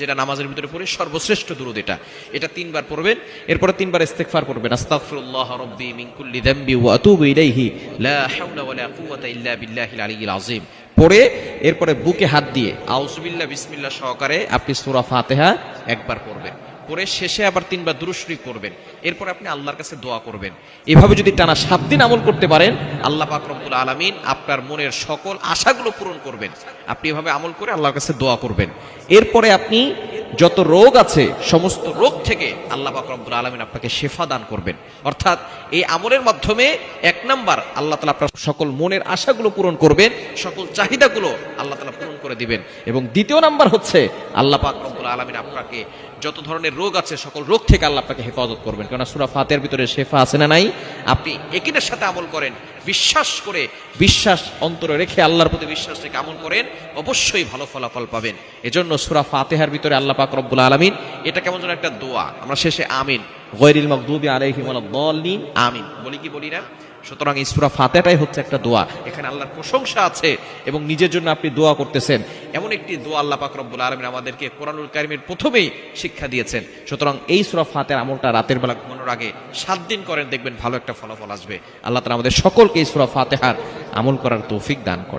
যেটা নামাজের ভিতরে পড়ে সর্বশ্রেষ্ঠ দুরূদ এটা 3 বার পড়বেন। এরপরে 3 বার ইস্তেগফার পড়বেন, আস্তাগফিরুল্লাহ রাব্বি মিন কুল্লি যামবি ওয়া আতুবু ইলাইহি লা হাওলা ওয়ালা কুওয়াতা ইল্লা বিল্লাহিল আলিয়্যিল আযীম পড়ে এরপরে বুকে হাত দিয়ে আউযুবিল্লাহ বিসমিল্লাহ সহকারে আপনি সূরা ফাতিহা একবার পড়বেন, পরে শেষে আবার 3 বার দুরূদ শরীফ পড়বেন। এরপর আপনি আল্লাহর কাছে দোয়া করবেন। এভাবে যদি টানা 7 দিন আমল করতে পারেন, আল্লাহ পাক রব্বুল আলামিন আপনার মনের সকল আশাগুলো পূরণ করবেন। আপনি এভাবে আমল করে আল্লাহর কাছে দোয়া করবেন। এরপরে আপনি যত রোগ আছে সমস্ত রোগ থেকে আল্লাহ পাক রব্বুল আলামিন আপনাকে শিফা দান করবেন। অর্থাৎ এই আমলের মাধ্যমে 1 নাম্বার আল্লাহ তাআলা আপনার সকল মনের আশাগুলো পূরণ করবেন, সকল চাহিদাগুলো আল্লাহ তাআলা পূরণ করে দিবেন। এবং দ্বিতীয় নাম্বার হচ্ছে আল্লাহ পাক রব্বুল আলামিন আপনাকে যত ধরনের রোগ আছে সকল রোগ থেকে আল্লাহ আপনাকে হেফাজত করবেন। কারণ সূরা ফাতিহার ভিতরে শিফা আছে না নাই? আপনি ইয়াকিনের সাথে আমল করেন, বিশ্বাস করে, বিশ্বাস অন্তরে রেখে আল্লাহর প্রতি বিশ্বাস রেখে আমল করেন, অবশ্যই ভালো ফলাফল পাবেন। এজন্য সূরা ফাতিহার ভিতরে আল্লাহ পাক রব্বুল আলামিন, এটা কেমন যেন একটা দোয়া, আমরা শেষে আমিন গায়রিল মাগদুবি আলাইহিম ওয়ালাদ-দাল্লিন আমিন বলি কি বলি না? সুতরাং এই সূরা ফাতিহাটাই হচ্ছে একটা দোয়া। এখানে আল্লাহর প্রশংসা আছে এবং নিজের জন্য আপনি দোয়া করতেছেন, এমন একটি দোয়া আল্লাহ পাক রব্বুল আলামিন আমাদেরকে কোরআনুল কারীমের প্রথমেই শিক্ষা দিয়েছেন। সুতরাং এই সূরা ফাতিহার আমলটা রাতের বেলা ঘুমানোর আগে 7 দিন করেন, দেখবেন ভালো একটা ফলাফল আসবে। আল্লাহ তাআলা আমাদের সকলকে এই সূরা ফাতিহার আমল করার তৌফিক দান করেন।